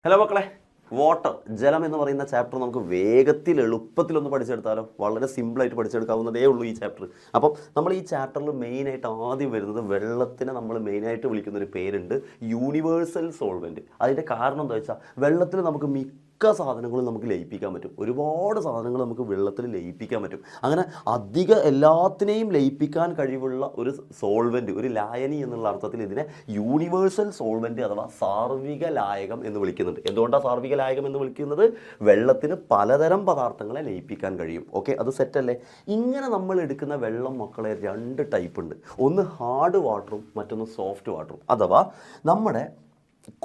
Hello മക്കളെ, water ജലം എന്ന് പറയുന്ന ചാപ്റ്റർ നമുക്ക് വേഗത്തിൽ എളുപ്പത്തിലൊന്ന് പഠിച്ചെടുത്താലോ? വളരെ സിമ്പിളായിട്ട് പഠിച്ചെടുക്കാവുന്നതേ ഉള്ളൂ ഈ ചാപ്റ്റർ. അപ്പം നമ്മൾ ഈ ചാപ്റ്ററിൽ മെയിനായിട്ട് ആദ്യം വരുന്നത് വെള്ളത്തിനെ നമ്മൾ മെയിനായിട്ട് വിളിക്കുന്നൊരു പേരുണ്ട്, യൂണിവേഴ്സൽ സോൾവെൻറ്റ്. അതിൻ്റെ കാരണം എന്താ വെച്ചാൽ വെള്ളത്തിൽ നമുക്ക് മിക്ക സാധനങ്ങളും നമുക്ക് ലയിപ്പിക്കാൻ പറ്റും. ഒരുപാട് സാധനങ്ങൾ നമുക്ക് വെള്ളത്തിൽ ലയിപ്പിക്കാൻ പറ്റും. അങ്ങനെ എല്ലാത്തിനെയും ലയിപ്പിക്കാൻ കഴിവുള്ള ഒരു സോൾവെൻറ്റ്, ഒരു ലായനി എന്നുള്ള അർത്ഥത്തിൽ ഇതിനെ യൂണിവേഴ്സൽ സോൾവെൻറ്റ് അഥവാ സാർവിക ലായകം എന്ന് വിളിക്കുന്നുണ്ട്. എന്തുകൊണ്ടാണ് സാർവിക ലായകം എന്ന് വിളിക്കുന്നത്? വെള്ളത്തിന് പലതരം പദാർത്ഥങ്ങളെ ലയിപ്പിക്കാൻ കഴിയും. ഓക്കെ, അത് സെറ്റല്ലേ? ഇങ്ങനെ നമ്മൾ എടുക്കുന്ന വെള്ളം മക്കളെ രണ്ട് ടൈപ്പ് ഉണ്ട്. ഒന്ന് ഹാർഡ് വാട്ടറും മറ്റൊന്ന് സോഫ്റ്റ് വാട്ടറും. അഥവാ നമ്മുടെ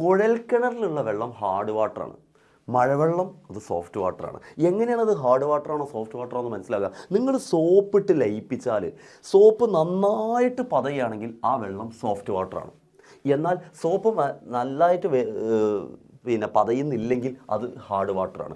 കുഴൽക്കിണറിലുള്ള വെള്ളം ഹാർഡ് വാട്ടറാണ്, മഴവെള്ളം അത് സോഫ്റ്റ് വാട്ടറാണ്. എങ്ങനെയാണത് ഹാർഡ് വാട്ടറാണോ സോഫ്റ്റ് വാട്ടറാണോ എന്ന് മനസ്സിലാക്കുക? നിങ്ങൾ സോപ്പിട്ട് ലയിപ്പിച്ചാൽ സോപ്പ് നന്നായിട്ട് പതയുകയാണെങ്കിൽ ആ വെള്ളം സോഫ്റ്റ് വാട്ടറാണ്. എന്നാൽ സോപ്പ് നന്നായിട്ട് പതയുന്നില്ലെങ്കിൽ അത് ഹാർഡ് വാട്ടറാണ്.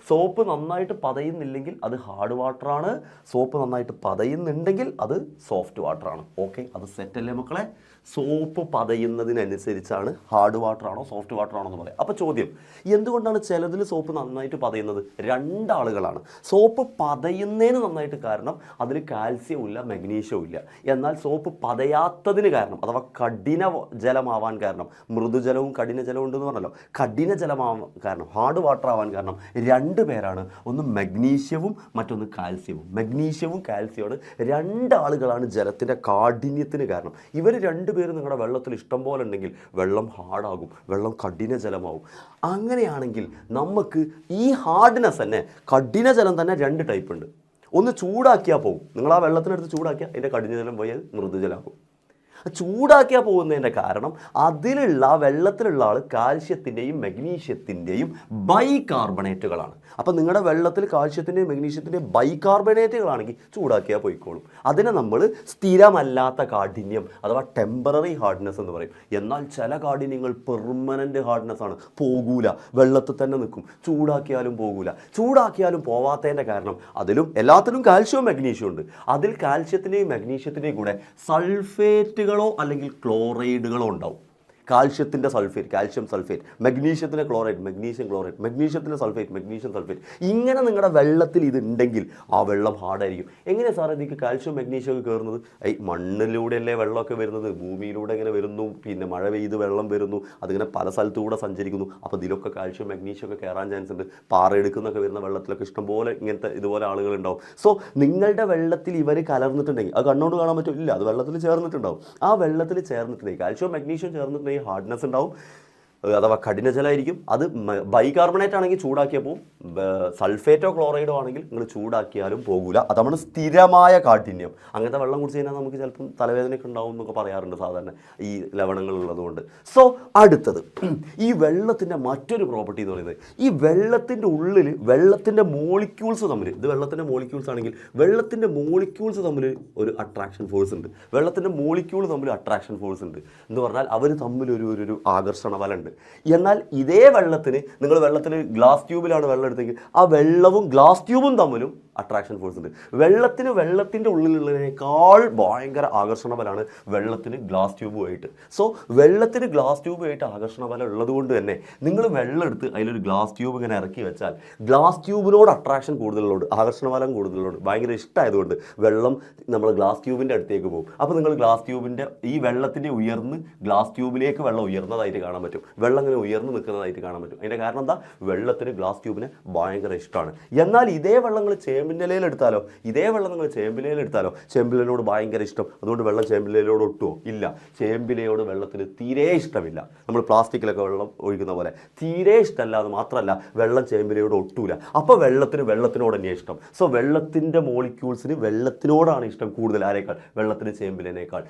സോപ്പ് നന്നായിട്ട് പതയുന്നില്ലെങ്കിൽ അത് ഹാർഡ് വാട്ടറാണ്, സോപ്പ് നന്നായിട്ട് പതയുന്നുണ്ടെങ്കിൽ അത് സോഫ്റ്റ് വാട്ടറാണ്. ഓക്കെ, അത് സെറ്റല്ലേ മക്കളെ? സോപ്പ് പതയുന്നതിനനുസരിച്ചാണ് ഹാർഡ് വാട്ടറാണോ സോഫ്റ്റ് വാട്ടറാണോ എന്ന് പറയാം. അപ്പോൾ ചോദ്യം, എന്തുകൊണ്ടാണ് ചിലതിൽ സോപ്പ് നന്നായിട്ട് പതയുന്നത്? രണ്ടാളുകളാണ്. സോപ്പ് പതയുന്നതിന് നന്നായിട്ട് കാരണം അതിൽ കാൽസ്യവും ഇല്ല മഗ്നീഷ്യവും ഇല്ല. എന്നാൽ സോപ്പ് പതയാത്തതിന് കാരണം അഥവാ കഠിന ജലമാവാൻ കാരണം, മൃദുജലവും കഠിന ജലവും ഉണ്ടെന്ന് പറഞ്ഞല്ലോ, കഠിന ജലമാവാൻ കാരണം, ഹാർഡ് വാട്ടർ ആവാൻ കാരണം രണ്ട് പേരാണ്. ഒന്ന് മഗ്നീഷ്യവും മറ്റൊന്ന് കാൽസ്യവും. മഗ്നീഷ്യവും കാൽസ്യമാണ് രണ്ടാളുകളാണ് ജലത്തിൻ്റെ കാഠിന്യത്തിന് കാരണം. ഇവർ രണ്ടുപേരും നിങ്ങളുടെ വെള്ളത്തിൽ ഇഷ്ടം പോലെ ഉണ്ടെങ്കിൽ വെള്ളം ഹാർഡാകും, വെള്ളം കഠിന ജലമാവും. അങ്ങനെയാണെങ്കിൽ നമുക്ക് ഈ ഹാർഡ്നെസ് തന്നെ, കഠിന ജലം തന്നെ രണ്ട് ടൈപ്പ് ഉണ്ട്. ഒന്ന് ചൂടാക്കിയാൽ പോകും, നിങ്ങൾ ആ വെള്ളത്തിനടുത്ത് ചൂടാക്കിയാൽ അതിൻ്റെ കഠിന ജലം പോയി അത് മൃദുജലമാകും. ചൂടാക്കിയാൽ പോകുന്നതിൻ്റെ കാരണം അതിലുള്ള വെള്ളത്തിലുള്ള ആൾ കാൽസ്യത്തിൻ്റെയും മഗ്നീഷ്യത്തിൻ്റെയും ബൈകാർബണേറ്റുകളാണ്. അപ്പം നിങ്ങളുടെ വെള്ളത്തിൽ കാൽസ്യത്തിൻ്റെയും മഗ്നീഷ്യത്തിൻ്റെയും ബൈകാർബണേറ്റുകളാണെങ്കിൽ ചൂടാക്കിയാൽ പോയിക്കോളും. അതിനെ നമ്മൾ സ്ഥിരമല്ലാത്ത കാഠിന്യം അഥവാ ടെമ്പററി ഹാർഡ്നെസ് എന്ന് പറയും. എന്നാൽ ചില കാഠിന്യങ്ങൾ പെർമനൻ്റ് ഹാർഡ്നെസ് ആണ്, പോകൂല, വെള്ളത്തിൽ തന്നെ നിൽക്കും, ചൂടാക്കിയാലും പോകൂല. ചൂടാക്കിയാലും പോവാത്തതിൻ്റെ കാരണം അതിലും എല്ലാത്തിലും കാൽസ്യവും മഗ്നീഷ്യവും ഉണ്ട്. അതിൽ കാൽസ്യത്തിൻ്റെയും മഗ്നീഷ്യത്തിൻ്റെയും കൂടെ സൾഫേറ്റുകൾ അല്ലെങ്കിൽ ക്ലോറൈഡുകളോ ഉണ്ടാവും. കാൽഷ്യത്തിൻ്റെ സൾഫേറ്റ്, കാൽഷ്യം സൾഫേറ്റ്, മഗ്നീഷ്യത്തിൻ്റെ ക്ലോറൈഡ്, മഗ്നീഷ്യം ക്ലോറൈഡ്, മഗ്നീഷ്യത്തിൻ്റെ സൾഫേറ്റ്, മഗ്നീഷ്യം സൾഫേറ്റ്. ഇങ്ങനെ നിങ്ങളുടെ വെള്ളത്തിൽ ഇതുണ്ടെങ്കിൽ ആ വെള്ളം ഹാർഡായിരിക്കും. എങ്ങനെയാണ് സാറേ ഇതിക്ക് കാൽഷ്യം മഗ്നീഷ്യം ഒക്കെ കയറുന്നത്? മണ്ണിലൂടെയല്ലേ വെള്ളമൊക്കെ വരുന്നത്, ഭൂമിയിലൂടെ ഇങ്ങനെ വരുന്നു, പിന്നെ മഴ പെയ്ത് വെള്ളം വരുന്നു, അതിങ്ങനെ പല സ്ഥലത്തുകൂടെ സഞ്ചരിക്കുന്നു. അപ്പോൾ ഇതിലൊക്കെ കാൽഷ്യം മഗ്നീഷ്യം ഒക്കെ കയറാൻ ചാൻസ് ഉണ്ട്. പാറ എടുക്കുന്നൊക്കെ വരുന്ന വെള്ളത്തിലൊക്കെ ഇഷ്ടംപോലെ ഇങ്ങനത്തെ ഇതുപോലെ ആളുകളുണ്ടാവും. നിങ്ങളുടെ വെള്ളത്തിൽ ഇവർ കലർന്നിട്ടുണ്ടെങ്കിൽ അത് കണ്ണോട് കാണാൻ പറ്റില്ല, അത് വെള്ളത്തിൽ ചേർന്നിട്ടുണ്ടാവും. ആ വെള്ളത്തിൽ ചേർന്നിട്ടുണ്ടെങ്കിൽ കാൽഷ്യം മഗ്നീഷ്യം ചേർന്നിട്ടുണ്ടെങ്കിൽ ഹാർഡ്നെസ് ഉണ്ടാവും, അഥവാ കഠിന ജലമായിരിക്കും. അത് ബൈകാർബണേറ്റ് ആണെങ്കിൽ ചൂടാക്കിയാൽ പോവും, സൾഫേറ്റോ ക്ലോറൈഡോ ആണെങ്കിൽ നിങ്ങൾ ചൂടാക്കിയാലും പോകൂല. അതാണ് സ്ഥിരമായ കാഠിന്യം. അങ്ങനത്തെ വെള്ളം കുടിച്ച് കഴിഞ്ഞാൽ നമുക്ക് ചിലപ്പം തലവേദനയൊക്കെ ഉണ്ടാവും എന്നൊക്കെ പറയാറുണ്ട് സാധാരണ ഈ ലവണങ്ങൾ ഉള്ളതുകൊണ്ട്. അടുത്തത്, ഈ വെള്ളത്തിൻ്റെ മറ്റൊരു പ്രോപ്പർട്ടി എന്ന് പറയുന്നത്, ഈ വെള്ളത്തിൻ്റെ ഉള്ളിൽ വെള്ളത്തിൻ്റെ മോളിക്യൂൾസ് തമ്മിൽ, ഇത് വെള്ളത്തിൻ്റെ മോളിക്യൂൾസ് ആണെങ്കിൽ വെള്ളത്തിൻ്റെ മോളിക്യൂൾസ് തമ്മിൽ ഒരു അട്രാക്ഷൻ ഫോഴ്സ് ഉണ്ട്. വെള്ളത്തിൻ്റെ മോളിക്യൂൾ തമ്മിൽ അട്രാക്ഷൻ ഫോഴ്സ് ഉണ്ട് എന്ന് പറഞ്ഞാൽ അവർ തമ്മിൽ ഒരു ആകർഷണ ബലം ഉണ്ട്. എന്നാൽ ഇതേ വെള്ളത്തിന്, നിങ്ങൾ വെള്ളത്തിൽ ഗ്ലാസ് ട്യൂബിലാണ് വെള്ളം എടുത്തെങ്കിൽ ആ വെള്ളവും ഗ്ലാസ് ട്യൂബും തമ്മിലും അട്രാക്ഷൻ ഫോഴ്സ് ഉണ്ട്. വെള്ളത്തിൻ്റെ ഉള്ളിലുള്ളതിനേക്കാൾ ഭയങ്കര ആകർഷണ ബലമാണ് വെള്ളത്തിന് ഗ്ലാസ് ട്യൂബുമായിട്ട്. വെള്ളത്തിന് ഗ്ലാസ് ട്യൂബുമായിട്ട് ആകർഷണ ബലം ഉള്ളത് കൊണ്ട് തന്നെ നിങ്ങൾ വെള്ളം എടുത്ത് അതിലൊരു ഗ്ലാസ് ട്യൂബ് ഇങ്ങനെ ഇറക്കി വെച്ചാൽ ഗ്ലാസ് ട്യൂബിനോട് അട്രാക്ഷൻ കൂടുതലുള്ളതുകൊണ്ട്, ആകർഷണ ബലം കൂടുതലുള്ളതുകൊണ്ട്, ഭയങ്കര ഇഷ്ടമായതുകൊണ്ട് വെള്ളം നമ്മൾ ഗ്ലാസ് ട്യൂബിൻ്റെ അടുത്തേക്ക് പോകും. അപ്പോൾ നിങ്ങൾ ഗ്ലാസ് ട്യൂബിൻ്റെ ഈ വെള്ളത്തിൻ്റെ ഉയർന്ന് ഗ്ലാസ് ട്യൂബിലേക്ക് വെള്ളം ഉയർന്നതായിട്ട് കാണാൻ പറ്റും, വെള്ളം ഇങ്ങനെ ഉയർന്ന് നിൽക്കുന്നതായിട്ട് കാണാൻ പറ്റും. അതിൻ്റെ കാരണം എന്താ? വെള്ളത്തിന് ഗ്ലാസ് ട്യൂബിനെ ഭയങ്കര ഇഷ്ടമാണ്. എന്നാൽ ഇതേ വെള്ളങ്ങൾ ചേമ്പിൻ്റെ ഇലയിലെടുത്താലോ, ഇതേ വെള്ളം നിങ്ങൾ ചേമ്പിലയിലെടുത്താലോ, ചേമ്പിലയോട് ഭയങ്കര ഇഷ്ടം, അതുകൊണ്ട് വെള്ളം ചേമ്പിലയോട് ഒട്ടുമോ? ഇല്ല. ചേമ്പിലയോട് വെള്ളത്തിന് തീരെ ഇഷ്ടമില്ല. നമ്മൾ പ്ലാസ്റ്റിക്കിലൊക്കെ വെള്ളം ഒഴിക്കുന്ന പോലെ തീരെ ഇഷ്ടമല്ല. അത് മാത്രമല്ല, വെള്ളം ചേമ്പിലയോട് ഒട്ടൂല. അപ്പോൾ വെള്ളത്തിനോട് തന്നെയാണ് ഇഷ്ടം. വെള്ളത്തിൻ്റെ മോളിക്യൂൾസിന് വെള്ളത്തിനോടാണ് ഇഷ്ടം കൂടുതൽ. ആരേക്കാൾ? വെള്ളത്തിന് ചേമ്പിലേനേക്കാൾ.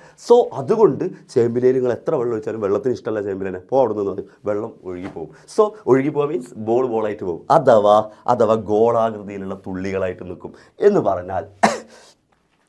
അതുകൊണ്ട് ചേമ്പിലയിൽ നിങ്ങൾ എത്ര വെള്ളം ഒഴിച്ചാലും വെള്ളത്തിന് ഇഷ്ടമല്ല ചേമ്പിലേനെ. അപ്പോൾ അവിടെ നിന്ന് വെള്ളം ഒഴുകിപ്പോകും. ഒഴുകിപ്പോകാൻ മീൻസ് ബോളായിട്ട് പോകും, അഥവാ ഗോളാകൃതിയിലുള്ള തുള്ളികളായിട്ട് നിൽക്കും എന്ന് പറഞ്ഞാൽ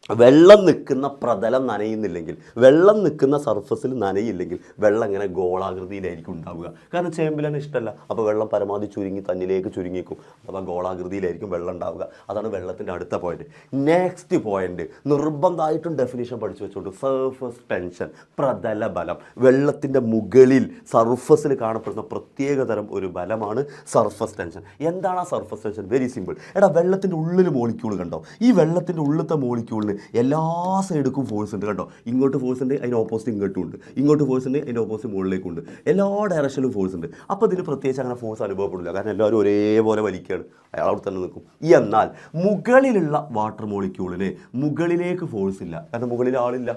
വെള്ളം നിൽക്കുന്ന പ്രതലം നനയുന്നില്ലെങ്കിൽ, വെള്ളം നിൽക്കുന്ന സർഫസിൽ നനയില്ലെങ്കിൽ വെള്ളം ഇങ്ങനെ ഗോളാകൃതിയിലായിരിക്കും ഉണ്ടാവുക. കാരണം ചേമ്പിലാണ് ഇഷ്ടമല്ല, അപ്പോൾ വെള്ളം പരമാവധി ചുരുങ്ങി തന്നിലേക്ക് ചുരുങ്ങിക്കും, അഥവാ ഗോളാകൃതിയിലായിരിക്കും വെള്ളം ഉണ്ടാവുക. അതാണ് വെള്ളത്തിൻ്റെ അടുത്ത പോയിന്റ്. നെക്സ്റ്റ് പോയിന്റ് നിർബന്ധമായിട്ടും ഡെഫിനിഷൻ പഠിച്ചു വെച്ചോണ്ട്, സർഫസ് ടെൻഷൻ, പ്രതല ബലം. വെള്ളത്തിൻ്റെ മുകളിൽ സർഫസിൽ കാണപ്പെടുന്ന പ്രത്യേകതരം ഒരു ബലമാണ് സർഫസ് ടെൻഷൻ. എന്താണ് ആ സർഫസ് ടെൻഷൻ? Very simple. എടാ, വെള്ളത്തിൻ്റെ ഉള്ളിൽ മോളിക്യൂൾ കണ്ടോ? ഈ വെള്ളത്തിൻ്റെ ഉള്ളിലത്തെ മോളിക്യൂളിന് എല്ലാ സൈഡിലും ഫോഴ്സ് ഉണ്ട് കേട്ടോ. ഇങ്ങോട്ട് ഫോഴ്സ് ഉണ്ട്, അതിന് ഓപ്പോസിറ്റ് ഇങ്ങോട്ടും ഉണ്ട്. ഇങ്ങോട്ട് ഫോഴ്സ് ഉണ്ട്, അതിൻ്റെ ഓപ്പോസിറ്റ് മുകളിലേക്കുണ്ട്. എല്ലാ ഡയറക്ഷനിലും ഫോഴ്സ് ഉണ്ട്. അപ്പോൾ ഇതിന് പ്രത്യേകിച്ച് അങ്ങനെ ഫോഴ്സ് അനുഭവപ്പെടില്ല, കാരണം എല്ലാവരും ഒരേപോലെ വലിക്കുകയാണ്, അയാൾ അവിടെ തന്നെ നിൽക്കും. എന്നാൽ മുകളിലുള്ള വാട്ടർ മോളിക്യൂളിന് മുകളിലേക്ക് ഫോഴ്സ് ഇല്ല, കാരണം മുകളിൽ ആളില്ല.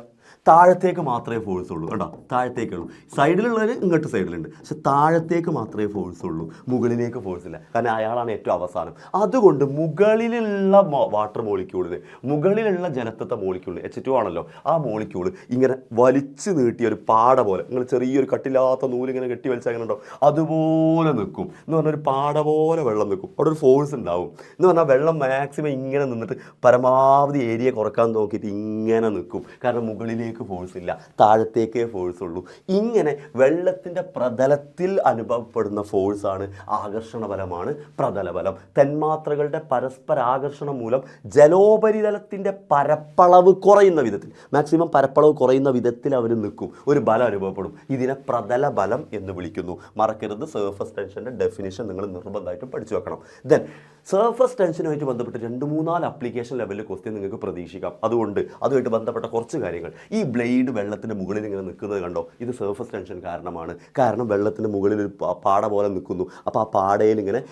താഴത്തേക്ക് മാത്രമേ ഫോഴ്സ് ഉള്ളൂ കേട്ടോ, താഴത്തേക്കുള്ളൂ. സൈഡിലുള്ളവർ ഇങ്ങോട്ട് സൈഡിലുണ്ട്, പക്ഷെ താഴത്തേക്ക് മാത്രമേ ഫോഴ്സ് ഉള്ളൂ, മുകളിലേക്ക് ഫോഴ്സ് ഇല്ല, കാരണം അയാളാണ് ഏറ്റവും അവസാനം. അതുകൊണ്ട് മുകളിലുള്ള വാട്ടർ മോളിക്യൂളിന്, മുകളിലുള്ള ജലത്തത്തെ മോളിക്യൂളിന്, H2 ആണല്ലോ, ആ മോളിക്യൂൾ ഇങ്ങനെ വലിച്ചു നീട്ടിയ ഒരു പാട പോലെ, നിങ്ങൾ ചെറിയൊരു കട്ടില്ലാത്ത നൂലിങ്ങനെ കെട്ടി വലിച്ചാൽ അങ്ങനെ ഉണ്ടോ, അതുപോലെ നിൽക്കും. എന്ന് പറഞ്ഞാൽ ഒരു പാട പോലെ വെള്ളം നിൽക്കും, അവിടെ ഒരു ഫോഴ്സ് ഉണ്ടാവും. എന്ന് പറഞ്ഞാൽ വെള്ളം മാക്സിമം ഇങ്ങനെ നിന്നിട്ട് പരമാവധി ഏരിയ കുറക്കാൻ നോക്കിയിട്ട് ഇങ്ങനെ നിൽക്കും, കാരണം മുകളിലേക്ക് ഫോഴ്സ് ഇല്ല, താഴത്തേക്കേ ഫോഴ്സ് ഉള്ളൂ. ഇങ്ങനെ വെള്ളത്തിൻ്റെ പ്രതലത്തിൽ അനുഭവപ്പെടുന്ന ഫോഴ്സാണ് ആകർഷണ ബലമാണ് പ്രതലബലം. തന്മാത്രകളുടെ പരസ്പര ആകർഷണം മൂലം ജലോപരിതലത്തിൻ്റെ പരപ്പളവ് കുറയുന്ന വിധത്തിൽ, മാക്സിമം പരപ്പളവ് കുറയുന്ന വിധത്തിൽ അവർ നിൽക്കും, ഒരു ബലം അനുഭവപ്പെടും. ഇതിനെ പ്രതല ബലം എന്ന് വിളിക്കുന്നു. മറക്കരുത്, സർഫസ് ടെൻഷൻ്റെ ഡെഫിനിഷൻ നിങ്ങൾ നിർബന്ധമായിട്ടും പഠിച്ചു വെക്കണം. ദെൻ സർഫസ് ടെൻഷനുമായിട്ട് ബന്ധപ്പെട്ട് 2-3-4 ആപ്ലിക്കേഷൻ ലെവലിൽ ക്വസ്റ്റ്യൻ നിങ്ങൾക്ക് പ്രതീക്ഷിക്കാം. അതുകൊണ്ട് അതുമായിട്ട് ബന്ധപ്പെട്ട കുറച്ച് കാര്യങ്ങൾ. ഈ ബ്ലേഡ് വെള്ളത്തിൻ്റെ മുകളിൽ ഇങ്ങനെ നിൽക്കുന്നത് കണ്ടോ, ഇത് സർഫസ് ടെൻഷൻ കാരണമാണ്. കാരണം വെള്ളത്തിൻ്റെ മുകളിൽ ഒരു പാട പോലെ നിൽക്കുന്നു. അപ്പോൾ ആ പാടയിൽ ഇങ്ങനെ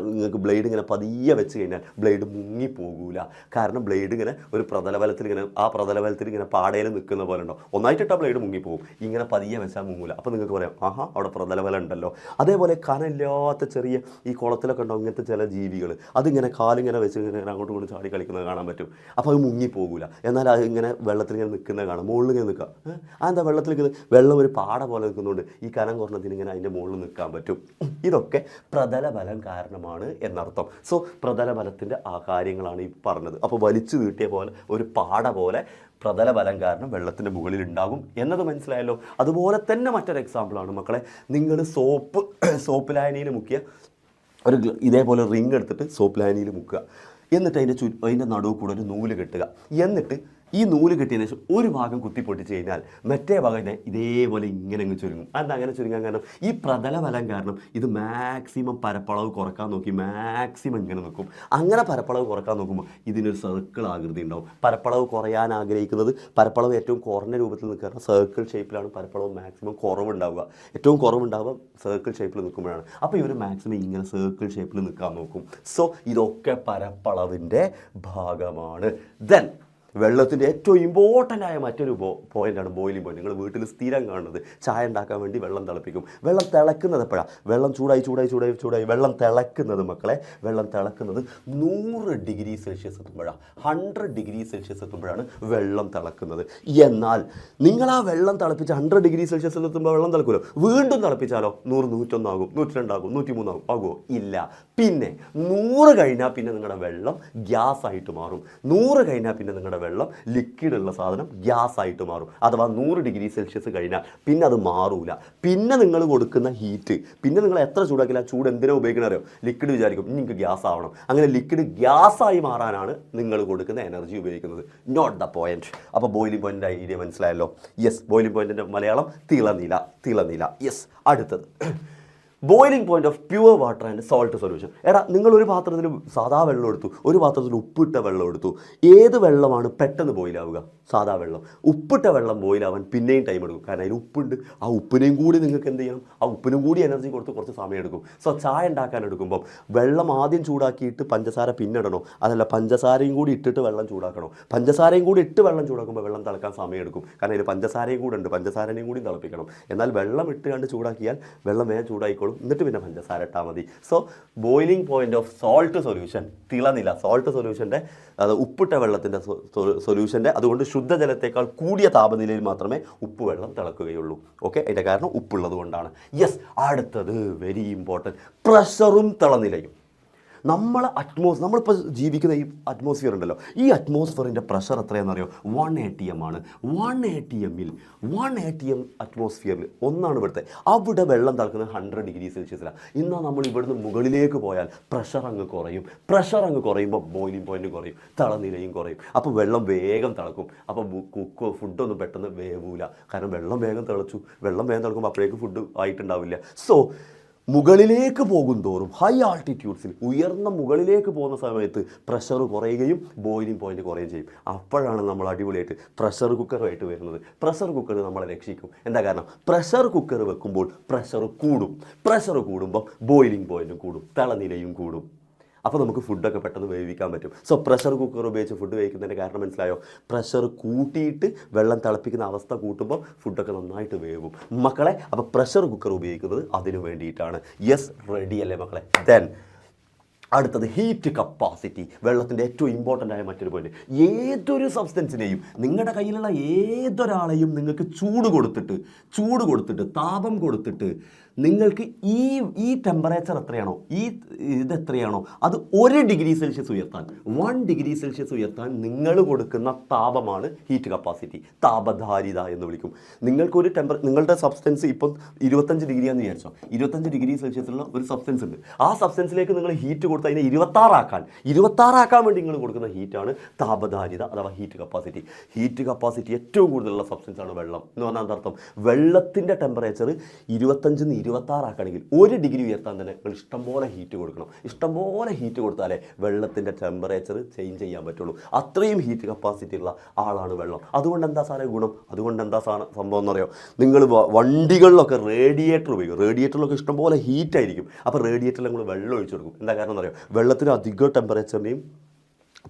നിങ്ങൾക്ക് ബ്ലേഡ് ഇങ്ങനെ പതിയെ വെച്ച് കഴിഞ്ഞാൽ ബ്ലേഡ് മുങ്ങിപ്പോകൂല. കാരണം ബ്ലേഡ് ഇങ്ങനെ ഒരു പ്രതലബലത്തിൽ ഇങ്ങനെ, ആ പ്രതലബലത്തിൽ ഇങ്ങനെ പാടയിൽ നിൽക്കുന്ന പോലെ ഉണ്ടോ, ഒന്നായിട്ടിട്ടാൽ ബ്ലേഡ് മുങ്ങിപ്പോകും. ഇങ്ങനെ പതിയെ വെച്ചാൽ മുങ്ങൂല. അപ്പോൾ നിങ്ങൾക്ക് പറയാം, ആഹാ അവിടെ പ്രതലബലം ഉണ്ടല്ലോ. അതേപോലെ കനമില്ലാത്ത ചെറിയ ഈ കുളത്തിലൊക്കെ ഉണ്ടാവും ഇങ്ങനത്തെ ചില ജീവികൾ, അതിങ്ങനെ കാലിങ്ങനെ വെച്ച് ഇങ്ങനെ അങ്ങോട്ടും ഇങ്ങോട്ടും ചാടി കളിക്കുന്നത് കാണാൻ പറ്റും. അപ്പോൾ അത് മുങ്ങിപ്പോകൂല. എന്നാൽ അത് ഇങ്ങനെ വെള്ളത്തിൽ ഇങ്ങനെ നിൽക്കുന്നത് കാണാം, മുകളിൽ ഇങ്ങനെ നിൽക്കുക. അതെന്താ വെള്ളത്തിൽ നിൽക്കുന്നത്? വെള്ളം ഒരു പാട പോലെ നിൽക്കുന്നതുകൊണ്ട് ഈ കനം കുറഞ്ഞതിന് ഇങ്ങനെ അതിൻ്റെ മുകളിൽ നിൽക്കാൻ പറ്റും. ഇതൊക്കെ പ്രതലബലം കാരണമാണ് എന്നർത്ഥം. സോ പ്രതലബലത്തിൻ്റെ ആ കാര്യങ്ങളാണ് ഈ പറഞ്ഞത്. അപ്പോൾ വലിച്ചു നീട്ടിയ പോലെ ഒരു പാട പോലെ പ്രതലബലം കാരണം വെള്ളത്തിൻ്റെ മുകളിൽ ഉണ്ടാകും എന്നത് മനസ്സിലായല്ലോ. അതുപോലെ തന്നെ മറ്റൊരു എക്സാമ്പിളാണ് മക്കളെ, നിങ്ങൾ സോപ്പ് ലായനിയിൽ മുക്കിയ ഒരു ഇതേപോലെ റിങ് എടുത്തിട്ട് സോപ്പ് ലായനിയിൽ മുക്കുക. എന്നിട്ട് അതിൻ്റെ നടുവ് കൂടെ ഒരു നൂല് കെട്ടുക. എന്നിട്ട് ഈ നൂല് കെട്ടിയതിന് ശേഷം ഒരു ഭാഗം കുത്തിപ്പൊട്ടിച്ച് കഴിഞ്ഞാൽ മറ്റേ ഭാഗം ഇതേപോലെ ഇങ്ങനെ അങ്ങ് ചുരുങ്ങും. അതെന്താ അങ്ങനെ ചുരുങ്ങാൻ കാരണം? ഈ പ്രതലബലം കാരണം ഇത് മാക്സിമം പരപ്പളവ് കുറക്കാൻ നോക്കി മാക്സിമം ഇങ്ങനെ നിൽക്കും. അങ്ങനെ പരപ്പളവ് കുറക്കാൻ നോക്കുമ്പോൾ ഇതിനൊരു സർക്കിൾ ആകൃതി ഉണ്ടാവും. പരപ്പളവ് കുറയാൻ ആഗ്രഹിക്കുന്നത്, പരപ്പളവ് ഏറ്റവും കുറഞ്ഞ രൂപത്തിൽ നിൽക്കുക സർക്കിൾ ഷേപ്പിലാണ് പരപ്പളവ് മാക്സിമം കുറവുണ്ടാവുക. ഏറ്റവും കുറവുണ്ടാവുക സർക്കിൾ ഷേപ്പിൽ നിൽക്കുമ്പോഴാണ്. അപ്പോൾ ഇവർ മാക്സിമം ഇങ്ങനെ സർക്കിൾ ഷേപ്പിൽ നിൽക്കാൻ നോക്കും. സോ ഇതൊക്കെ പരപ്പളവിൻ്റെ ഭാഗമാണ്. ദെൻ വെള്ളത്തിൻ്റെ ഏറ്റവും ഇമ്പോർട്ടൻ്റ് ആയ മറ്റൊരു പോയിൻ്റാണ് ബോയിലിംഗ് പോയിന്റ്. നിങ്ങൾ വീട്ടിൽ സ്ഥിരം കാണുന്നത്, ചായ ഉണ്ടാക്കാൻ വേണ്ടി വെള്ളം തിളപ്പിക്കും. വെള്ളം തിളക്കുന്നത് എപ്പോഴാണ്? വെള്ളം ചൂടായി വെള്ളം തിളക്കുന്നത് മക്കളെ, വെള്ളം തിളക്കുന്നത് 100 ഡിഗ്രി സെൽഷ്യസ് എത്തുമ്പോഴാണ്, 100 ഡിഗ്രി സെൽഷ്യസ് എത്തുമ്പോഴാണ് വെള്ളം തിളക്കുന്നത്. എന്നാൽ നിങ്ങൾ ആ വെള്ളം തിളപ്പിച്ച് 100 ഡിഗ്രി സെൽഷ്യസിൽ എത്തുമ്പോൾ വെള്ളം തിളക്കുമല്ലോ, വീണ്ടും തിളപ്പിച്ചാലോ 100, 101 ആകും, 102 ആകും, 103 ആകും, ആകുമോ? ഇല്ല. പിന്നെ 100 കഴിഞ്ഞാൽ പിന്നെ നിങ്ങളുടെ വെള്ളം ഗ്യാസ് ആയിട്ട് മാറും. 100 കഴിഞ്ഞാൽ പിന്നെ നിങ്ങളുടെ വെള്ളം ലിക്വിഡുള്ള സാധനം ഗ്യാസ് ആയിട്ട് മാറും. അഥവാ 100 ഡിഗ്രി സെൽഷ്യസ് കഴിഞ്ഞാൽ പിന്നെ അത് മാറൂല. പിന്നെ നിങ്ങൾ കൊടുക്കുന്ന ഹീറ്റ്, പിന്നെ നിങ്ങൾ എത്ര ചൂടാക്കില്ല, ചൂട് എന്തിനാ ഉപയോഗിക്കണ അറിയോ? ലിക്വിഡ് വിചാരിക്കും നിങ്ങൾക്ക് ഗ്യാസ് ആവണം. അങ്ങനെ ലിക്വിഡ് ഗ്യാസായി മാറാനാണ് നിങ്ങൾ കൊടുക്കുന്ന എനർജി ഉപയോഗിക്കുന്നത്. Note the point. അപ്പോൾ ബോയിലിംഗ് പോയിന്റിൻ്റെ ഐഡിയ മനസ്സിലായല്ലോ? യെസ്. ബോയിലിംഗ് പോയിന്റിൻ്റെ മലയാളം തിളനില. യെസ്. അടുത്തത് boiling point of pure water and salt solution. എടാ, നിങ്ങൾ ഒരു പാത്രത്തിൽ സാധാ വെള്ളം എടുത്തു, ഒരു പാത്രത്തിൽ ഉപ്പിട്ട വെള്ളം എടുത്തു. ഏത് വെള്ളമാണ് പെട്ടെന്ന് ബോയിലാവുക? സാധാ വെള്ളം. ഉപ്പിട്ട വെള്ളം ബോയിലാവാൻ പിന്നെയും ടൈം എടുക്കും, കാരണം അതിൽ ഉപ്പുണ്ട്. ആ ഉപ്പിനെയും കൂടി നിങ്ങൾക്ക് എന്ത് ചെയ്യണം? ആ ഉപ്പിനും കൂടി എനർജി കൊടുത്ത് കുറച്ച് സമയം എടുക്കും. സോ ചായ ഉണ്ടാക്കാൻ എടുക്കുമ്പോൾ വെള്ളം ആദ്യം ചൂടാക്കിയിട്ട് പഞ്ചസാര പിന്നിടണോ? അതല്ല, പഞ്ചസാരയും കൂടി ഇട്ടിട്ട് വെള്ളം ചൂടാക്കണോ? പഞ്ചസാരയും കൂടി ഇട്ട് വെള്ളം ചൂടാക്കുമ്പോൾ വെള്ളം തിളക്കാൻ സമയം എടുക്കും, കാരണം അതിൽ പഞ്ചസാരയും കൂടെ ഉണ്ട്, പഞ്ചസാരയും കൂടി തിളപ്പിക്കണം. എന്നാൽ വെള്ളം ഇട്ട് കണ്ട് ചൂടാക്കിയാൽ വെള്ളം വേഗം ചൂടായിക്കോളും, എന്നിട്ട് പിന്നെ പഞ്ചസാര ഇട്ടാൽ മതി. So boiling point of salt solution തിളനില. സോൾട്ട് സൊല്യൂഷൻ്റെ, അത് ഉപ്പിട്ട വെള്ളത്തിൻ്റെ സൊല്യൂഷൻ്റെ, അതുകൊണ്ട് ശുദ്ധജലത്തേക്കാൾ കൂടിയ താപനിലയിൽ മാത്രമേ ഉപ്പ് വെള്ളം തിളക്കുകയുള്ളൂ. ഓക്കെ, അതിൻ്റെ കാരണം ഉപ്പുള്ളത് കൊണ്ടാണ്. യെസ്. അടുത്തത് വെരി ഇമ്പോർട്ടൻറ്റ്, പ്രഷറും തിളനിലയും. നമ്മളിപ്പോൾ ജീവിക്കുന്ന ഈ അറ്റ്മോസ്ഫിയർ ഉണ്ടല്ലോ, ഈ അറ്റ്മോസ്ഫിയറിൻ്റെ പ്രഷർ എത്രയാണെന്നറിയോ? 1 ATM ആണ്. 1 ATM അറ്റ്മോസ്ഫിയറിൽ ഒന്നാണ് ഇവിടുത്തെ. അവിടെ വെള്ളം തിളക്കുന്നത് 100 ഡിഗ്രി സെൽഷ്യസിലാണ്. എന്നാൽ നമ്മൾ ഇവിടുന്ന് മുകളിലേക്ക് പോയാൽ പ്രഷർ അങ്ങ് കുറയുമ്പോൾ ബോയിലിംഗ് പോയിൻറ്റ് കുറയും, തിളനിലയും കുറയും. അപ്പോൾ വെള്ളം വേഗം തിളക്കും. അപ്പോൾ ഫുഡൊന്നും പെട്ടെന്ന് വേവൂല. കാരണം വെള്ളം വേഗം തിളക്കുമ്പോൾ അപ്പോഴേക്ക് ഫുഡ് ആയിട്ടുണ്ടാവില്ല. സോ മുകളിലേക്ക് പോകും തോറും ഹൈ ആൾട്ടിറ്റ്യൂഡ്സിൽ ഉയർന്ന മുകളിലേക്ക് പോകുന്ന സമയത്ത് പ്രഷർ കുറയുകയും ബോയിലിംഗ് പോയിൻറ്റ് കുറയുകയും ചെയ്യും. അപ്പോഴാണ് നമ്മൾ അടിപൊളിയായിട്ട് പ്രഷർ കുക്കറുമായിട്ട് വരുന്നത്. പ്രഷർ കുക്കർ നമ്മളെ രക്ഷിക്കും. എന്താ കാരണം? പ്രഷർ കുക്കർ വെക്കുമ്പോൾ പ്രഷർ കൂടുമ്പോൾ ബോയിലിംഗ് പോയിൻറ്റും കൂടും, തിളനിലയും കൂടും. അപ്പോൾ നമുക്ക് ഫുഡൊക്കെ പെട്ടെന്ന് വേവിക്കാൻ പറ്റും. സോ പ്രഷർ കുക്കർ ഉപയോഗിച്ച് ഫുഡ് വേവിക്കുന്നതിൻ്റെ കാരണം മനസ്സിലായോ? പ്രഷർ കൂട്ടിയിട്ട് വെള്ളം തിളപ്പിക്കുന്ന അവസ്ഥ കൂട്ടുമ്പോൾ ഫുഡൊക്കെ നന്നായിട്ട് വേവും മക്കളെ. അപ്പോൾ പ്രഷർ കുക്കർ ഉപയോഗിക്കുന്നത് അതിനു വേണ്ടിയിട്ടാണ്. യെസ്, റെഡി അല്ലേ മക്കളെ? ദെൻ അടുത്തത് ഹീറ്റ് കപ്പാസിറ്റി. വെള്ളത്തിൻ്റെ ഏറ്റവും ഇമ്പോർട്ടൻ്റ് ആയ മറ്റൊരു പോയിന്റ്. ഏതൊരു സബ്സ്റ്റൻസിനെയും, നിങ്ങളുടെ കയ്യിലുള്ള ഏതൊരാളെയും നിങ്ങൾക്ക് ചൂട് കൊടുത്തിട്ട് താപം കൊടുത്തിട്ട് നിങ്ങൾക്ക് ഈ ടെമ്പറേച്ചർ എത്രയാണോ, ഇതെത്രയാണോ അത് 1 ഡിഗ്രി സെൽഷ്യസ് ഉയർത്താൻ, 1 ഡിഗ്രി സെൽഷ്യസ് ഉയർത്താൻ നിങ്ങൾ കൊടുക്കുന്ന താപമാണ് ഹീറ്റ് കപ്പാസിറ്റി. താപധാരിത എന്ന് വിളിക്കും. നിങ്ങളുടെ സബ്സ്റ്റൻസ് ഇപ്പം 25 ഡിഗ്രിയാണെന്ന് വിചാരിച്ചോ. 25 ഡിഗ്രി സെൽഷ്യസിലുള്ള ഒരു സബ്സ്റ്റൻസ് ഉണ്ട്. ആ സബ്സ്റ്റൻസിലേക്ക് നിങ്ങൾ ഹീറ്റ് കൊടുത്ത് അതിനെ 26 ആക്കാൻ വേണ്ടി നിങ്ങൾ കൊടുക്കുന്ന ഹീറ്റാണ് താപധാരിത അഥവാ ഹീറ്റ് കപ്പാസിറ്റി. ഹീറ്റ് കപ്പാസിറ്റി ഏറ്റവും കൂടുതലുള്ള സബ്സ്റ്റൻസാണ് വെള്ളം എന്ന് പറഞ്ഞാൽ എന്താർത്ഥം? വെള്ളത്തിൻ്റെ ടെമ്പറേച്ചർ 25 26 ആക്കണമെങ്കിൽ 1 ഡിഗ്രി ഉയർത്താൻ തന്നെ നിങ്ങൾ ഇഷ്ടംപോലെ ഹീറ്റ് കൊടുക്കണം. ഇഷ്ടംപോലെ ഹീറ്റ് കൊടുത്താലേ വെള്ളത്തിൻ്റെ ടെമ്പറേച്ചർ ചേഞ്ച് ചെയ്യാൻ പറ്റുള്ളൂ. അത്രയും ഹീറ്റ് കപ്പാസിറ്റി ഉള്ള ആളാണ് വെള്ളം. അതുകൊണ്ട് എന്താ സാറേ ഗുണം? അതുകൊണ്ട് എന്താ സംഭവം എന്നറിയോ? നിങ്ങൾ വണ്ടികളിലൊക്കെ റേഡിയേറ്റർ ഉപയോഗിക്കും. റേഡിയേറ്ററിലൊക്കെ ഇഷ്ടംപോലെ ഹീറ്റായിരിക്കും. അപ്പോൾ റേഡിയേറ്ററിൽ നമ്മൾ വെള്ളം ഒഴിച്ചു കൊടുക്കും. എന്താ കാരണം എന്നറിയോ? വെള്ളത്തിന് അധികം ടെമ്പറേച്ചറിനെയും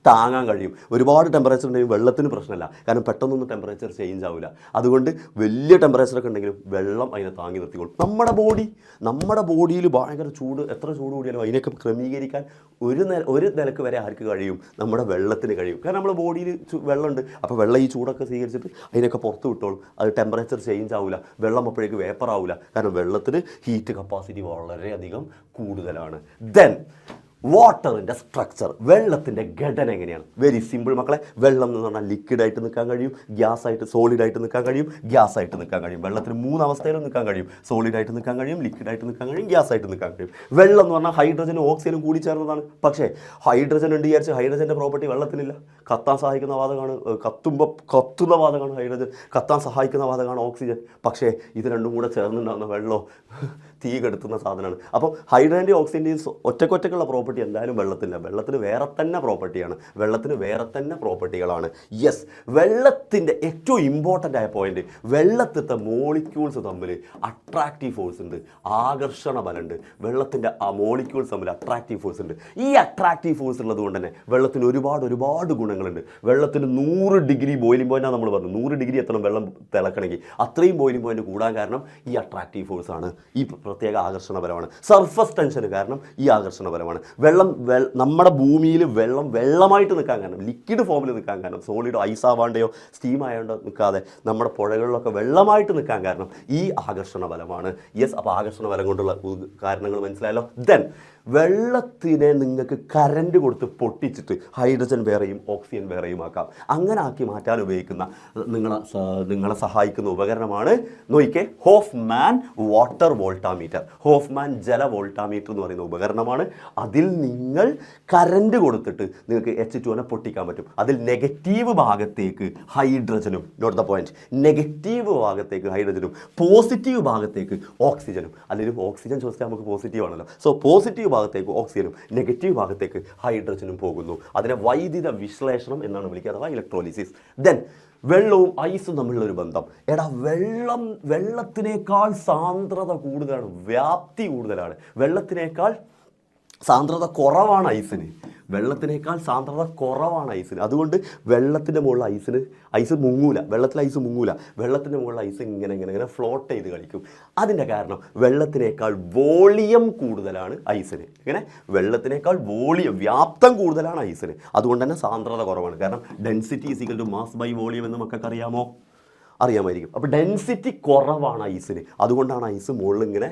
താങ്ങാൻ കഴിയും. ഒരുപാട് ടെമ്പറേച്ചർ ഉണ്ടെങ്കിൽ വെള്ളത്തിന് പ്രശ്നമില്ല. കാരണം പെട്ടെന്നൊന്നും ടെമ്പറേച്ചർ ചേഞ്ച് ആവില്ല. അതുകൊണ്ട് വലിയ ടെമ്പറേച്ചറൊക്കെ ഉണ്ടെങ്കിലും വെള്ളം അതിനെ താങ്ങി നിർത്തിക്കോളും. നമ്മുടെ ബോഡിയിൽ ഭയങ്കര ചൂട്, എത്ര ചൂട് കൂടിയാലും അതിനൊക്കെ ക്രമീകരിക്കാൻ ഒരു നിലക്ക് വരെ ആർക്ക് കഴിയും? നമ്മുടെ വെള്ളത്തിന് കഴിയും. കാരണം നമ്മുടെ ബോഡിയിൽ വെള്ളമുണ്ട്. അപ്പോൾ വെള്ളം ഈ ചൂടൊക്കെ സ്വീകരിച്ചിട്ട് അതിനൊക്കെ പുറത്ത് വിട്ടോളും. അത് ടെമ്പറേച്ചർ ചേഞ്ച് ആവില്ല. വെള്ളം അപ്പോഴേക്ക് വേപ്പറാവില്ല. കാരണം വെള്ളത്തിന് ഹീറ്റ് കപ്പാസിറ്റി വളരെയധികം കൂടുതലാണ്. ദെൻ വാട്ടറിൻ്റെ സ്ട്രക്ചർ, വെള്ളത്തിൻ്റെ ഘടന എങ്ങനെയാണ്? വെരി സിമ്പിൾ മക്കളെ. വെള്ളം എന്ന് പറഞ്ഞാൽ ലിക്വിഡായിട്ട് നിൽക്കാൻ കഴിയും, ഗ്യാസായിട്ട് സോളിഡായിട്ട് നിൽക്കാൻ കഴിയും, ഗ്യാസായിട്ട് നിൽക്കാൻ കഴിയും. വെള്ളത്തിന് 3 അവസ്ഥയിലും നിൽക്കാൻ കഴിയും. സോളിഡായിട്ട് നിൽക്കാൻ കഴിയും, ലിക്വിഡായിട്ട് നിൽക്കാൻ കഴിയും, ഗ്യാസായിട്ട് നിൽക്കാൻ കഴിയും. വെള്ളം എന്ന് പറഞ്ഞാൽ ഹൈഡ്രജനും ഓക്സിജനും കൂടി ചേർന്നതാണ്. പക്ഷേ ഹൈഡ്രജൻ ഉണ്ട് വിചാരിച്ച് ഹൈഡ്രജൻ്റെ പ്രോപ്പർട്ടി വെള്ളത്തിനില്ല. കത്താൻ സഹായിക്കുന്ന വാതകമാണ്, കത്തുന്ന വാതകമാണ് ഹൈഡ്രജൻ. കത്താൻ സഹായിക്കുന്ന വാതകമാണ് ഓക്സിജൻ. പക്ഷേ ഇത് രണ്ടും കൂടെ ചേർന്നുണ്ടാകുന്ന വെള്ളം തീ കെടുത്തുന്ന സാധനമാണ്. അപ്പോൾ ഹൈഡ്രജൻ്റെയും ഓക്സിജൻ്റെയും ഒറ്റക്കൊറ്റക്കുള്ള പ്രോപ്പർട്ടി എന്തായാലും വെള്ളത്തിന് വേറെ തന്നെ പ്രോപ്പർട്ടിയാണ്. വെള്ളത്തിന് വേറെ തന്നെ പ്രോപ്പർട്ടികളാണ്. യെസ്, വെള്ളത്തിൻ്റെ ഏറ്റവും ഇമ്പോർട്ടൻ്റ് ആയ പോയിന്റ്, വെള്ളത്തിലത്തെ മോളിക്യൂൾസ് തമ്മിൽ അട്രാക്റ്റീവ് ഫോഴ്സ് ഉണ്ട്, ആകർഷണ ബലമുണ്ട്. വെള്ളത്തിൻ്റെ ആ മോളിക്യൂൾസ് തമ്മിൽ അട്രാക്റ്റീവ് ഫോഴ്സ് ഉണ്ട്. ഈ അട്രാക്റ്റീവ് ഫോഴ്സ് ഉള്ളത് കൊണ്ട് തന്നെ വെള്ളത്തിന് ഒരുപാട് ഗുണങ്ങളുണ്ട്. വെള്ളത്തിന് 100 ഡിഗ്രി ബോയിലിംഗ് പോയിൻ്റാണ് നമ്മൾ പറഞ്ഞത്. 100 ഡിഗ്രി എത്തണം വെള്ളം തിളക്കണമെങ്കിൽ. അത്രയും ബോയിലിംഗ് പോയിന്റ് കൂടാൻ കാരണം ഈ അട്രാക്റ്റീവ് ഫോഴ്സ് ആണ്, ഈ പ്രത്യേക ആകർഷണ ബലമാണ്. സർഫസ് ടെൻഷന് കാരണം ഈ ആകർഷണ ബലമാണ്. നമ്മുടെ ഭൂമിയിൽ വെള്ളമായിട്ട് നിൽക്കാൻ കാരണം, ലിക്വിഡ് ഫോമിൽ നിൽക്കാൻ കാരണം, സോളിഡോ ഐസ് ആവാണ്ടെയോ സ്റ്റീം ആയതുകൊണ്ടോ നിൽക്കാതെ നമ്മുടെ പുഴകളിലൊക്കെ വെള്ളമായിട്ട് നിൽക്കാൻ കാരണം ഈ ആകർഷണ ബലമാണ്. യെസ്, അപ്പോൾ ആകർഷണ ബലം കൊണ്ടുള്ള കാരണങ്ങൾ മനസ്സിലായല്ലോ. ദെൻ വെള്ളത്തിനെ നിങ്ങൾക്ക് കറണ്ട് കൊടുത്ത് പൊട്ടിച്ചിട്ട് ഹൈഡ്രജൻ വേറെയും ഓക്സിജൻ വേറെയും ആക്കാം. അങ്ങനെ ആക്കി മാറ്റാൻ ഉപയോഗിക്കുന്ന നിങ്ങളെ സഹായിക്കുന്ന ഉപകരണമാണ് നോക്കിക്കേ, ഹോഫ്മാൻ വാട്ടർ വോൾട്ടാമീറ്റർ. ഹോഫ്മാൻ ജല വോൾട്ടാമീറ്റർ എന്ന് പറയുന്ന ഉപകരണമാണ്. അതിൽ നിങ്ങൾ കറണ്ട് കൊടുത്തിട്ട് നിങ്ങൾക്ക് H2O പൊട്ടിക്കാൻ പറ്റും. അതിൽ നെഗറ്റീവ് ഭാഗത്തേക്ക് ഹൈഡ്രജനും, നോട്ട് ദ പോയിന്റ്, നെഗറ്റീവ് ഭാഗത്തേക്ക് ഹൈഡ്രജനും പോസിറ്റീവ് ഭാഗത്തേക്ക് ഓക്സിജനും. അല്ലെങ്കിൽ ഓക്സിജൻ ശ്വസിച്ചാൽ നമുക്ക് പോസിറ്റീവ് ആണല്ലോ. സോ പോസിറ്റീവ് ഭാഗത്തേക്ക് ഓക്സിജനും നെഗറ്റീവ് ഭാഗത്തേക്ക് ഹൈഡ്രജനും പോകുന്നു. അതിനെ വൈദ്യുത വിശ്ലേഷണം എന്നാണ് വിളിക്കുക, അഥവാ ഇലക്ട്രോലിസിസ്. ദെൻ വെള്ളവും ഐസും തമ്മിലുള്ള ഒരു ബന്ധം. വെള്ളത്തിനേക്കാൾ സാന്ദ്രത കൂടുതലാണ്, വ്യാപ്തി കൂടുതലാണ്. വെള്ളത്തിനേക്കാൾ സാന്ദ്രത കുറവാണ് ഐസിന്. അതുകൊണ്ട് വെള്ളത്തിൻ്റെ മുകളിൽ ഐസ് മുങ്ങൂല. വെള്ളത്തിൽ ഐസ് മുങ്ങൂല. വെള്ളത്തിൻ്റെ മുകളിൽ ഐസ് ഇങ്ങനെ ഫ്ലോട്ട് ചെയ്ത് കളിക്കും. അതിൻ്റെ കാരണം വെള്ളത്തിനേക്കാൾ വോളിയം കൂടുതലാണ് ഐസിന്. വെള്ളത്തിനേക്കാൾ വ്യാപ്തം കൂടുതലാണ് ഐസിന്. അതുകൊണ്ട് തന്നെ സാന്ദ്രത കുറവാണ്. കാരണം density is equal to mass by volume എന്ന് നമുക്കൊക്കെ അറിയാമായിരിക്കും. അപ്പോൾ ഡെൻസിറ്റി കുറവാണ് ഐസിന്. അതുകൊണ്ടാണ് ഐസ് മുകളിൽ ഇങ്ങനെ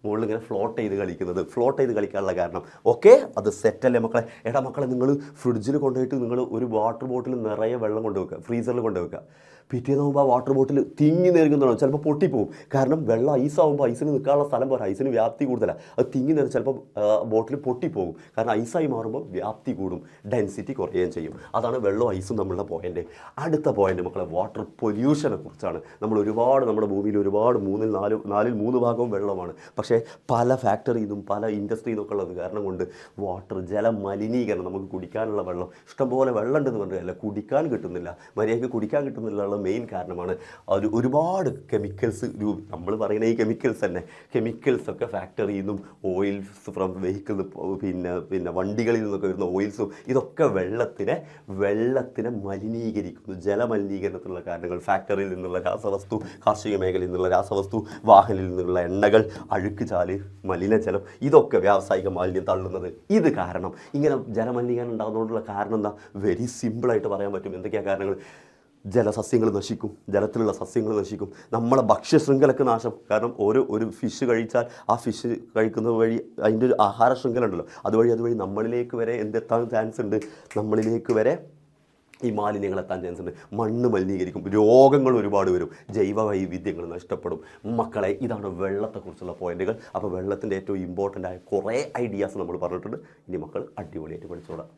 മുകളിൽ ഇങ്ങനെ ഫ്ലോട്ട് ചെയ്ത് കളിക്കാനുള്ള കാരണം. ഓക്കെ, അത് സെറ്റല്ലേ മക്കളെ? എടാ മക്കളെ, നിങ്ങൾ ഫ്രിഡ്ജിൽ കൊണ്ടുപോയിട്ട് നിങ്ങൾ ഒരു വാട്ടർ ബോട്ടിൽ നിറയെ വെള്ളം കൊണ്ടുവെക്കുക, ഫ്രീസറിൽ കൊണ്ടുവെക്കുക. പിറ്റേന്നാകുമ്പോൾ ആ വാട്ടർ ബോട്ടിൽ തിങ്ങി നിറയ്ക്കുന്നതാണ്, ചിലപ്പോൾ പൊട്ടിപ്പോവും. കാരണം വെള്ളം ഐസാകുമ്പോൾ ഐസിന് നിൽക്കാനുള്ള സ്ഥലം പോരാ, ഐസിന് വ്യാപ്തി കൂടുതലാണ്. അത് തിങ്ങി നിറച്ച് ചിലപ്പോൾ ബോട്ടിൽ പൊട്ടിപ്പോകും. കാരണം ഐസായി മാറുമ്പോൾ വ്യാപ്തി കൂടും, ഡെൻസിറ്റി കുറയുകയും ചെയ്യും. അതാണ് വെള്ളവും ഐസും തമ്മിലുള്ള പോയിൻ്റ്. അടുത്ത പോയിൻ്റ് മക്കളെ വാട്ടർ പൊല്യൂഷനെ കുറിച്ചാണ്. നമ്മുടെ ഭൂമിയിൽ ഒരുപാട് നാലിൽ 3 ഭാഗവും വെള്ളമാണ്. പക്ഷേ പല ഫാക്ടറിയിൽ നിന്നും പല ഇൻഡസ്ട്രിയിൽ നിന്നൊക്കെ ഉള്ളത് കാരണം കൊണ്ട് ജലമലിനീകരണം, നമുക്ക് കുടിക്കാനുള്ള വെള്ളം ഇഷ്ടംപോലെ വെള്ളം ഉണ്ടെന്ന് പറഞ്ഞാൽ കുടിക്കാൻ കിട്ടുന്നില്ല, മര്യാദയ്ക്ക് കുടിക്കാൻ കിട്ടുന്നില്ല. മെയിൻ കാരണമാണ് അത് ഒരുപാട് കെമിക്കൽസ്. നമ്മൾ പറയുന്ന ഈ കെമിക്കൽസൊക്കെ ഫാക്ടറിയിൽ നിന്നും ഓയിൽസ് ഫ്രം വെഹിക്കിൾ, പിന്നെ വണ്ടികളിൽ നിന്നൊക്കെ വരുന്ന ഓയിൽസും ഇതൊക്കെ വെള്ളത്തിനെ മലിനീകരിക്കുന്നു. ജലമലിനീകരണത്തിനുള്ള കാരണങ്ങൾ ഫാക്ടറിയിൽ നിന്നുള്ള രാസവസ്തു, കാർഷിക മേഖലയിൽ നിന്നുള്ള രാസവസ്തു, വാഹനത്തിൽ നിന്നുള്ള എണ്ണകൾ, അഴുക്ക് ചാല്, മലിനജലം, ഇതൊക്കെ വ്യാവസായിക മാലിന്യം തള്ളുന്നത്. ഇത് കാരണം ഇങ്ങനെ ജലമലിനീകരണം ഉണ്ടാകുന്നതുകൊണ്ടുള്ള കാരണം എന്താ? വെരി സിമ്പിളായിട്ട് പറയാൻ പറ്റും. എന്തൊക്കെയാണ് കാരണങ്ങൾ? ജലസസ്യങ്ങൾ നശിക്കും, ജലത്തിലുള്ള സസ്യങ്ങൾ നശിക്കും, നമ്മളെ ഭക്ഷ്യശൃംഖലക്ക് നാശം. കാരണം ഒരു ഫിഷ് കഴിച്ചാൽ ആ ഫിഷ് കഴിക്കുന്നത് വഴി അതിൻ്റെ ഒരു ആഹാര ശൃംഖല ഉണ്ടല്ലോ, അതുവഴി നമ്മളിലേക്ക് വരെ എന്തെത്താൻ ചാൻസ് ഉണ്ട്? നമ്മളിലേക്ക് വരെ ഈ മാലിന്യങ്ങൾ എത്താൻ ചാൻസ് ഉണ്ട്. മണ്ണ് മലിനീകരിക്കും, രോഗങ്ങൾ ഒരുപാട് വരും, ജൈവ വൈവിധ്യങ്ങൾ നഷ്ടപ്പെടും. മക്കളെ, ഇതാണ് വെള്ളത്തെക്കുറിച്ചുള്ള പോയിന്റുകൾ. അപ്പോൾ വെള്ളത്തിൻ്റെ ഏറ്റവും ഇമ്പോർട്ടൻ്റ് ആയ കുറേ ഐഡിയാസ് നമ്മൾ പറഞ്ഞിട്ടുണ്ട്. ഇനി മക്കൾ അടിപൊളിയായിട്ട് പഠിച്ചോളാം.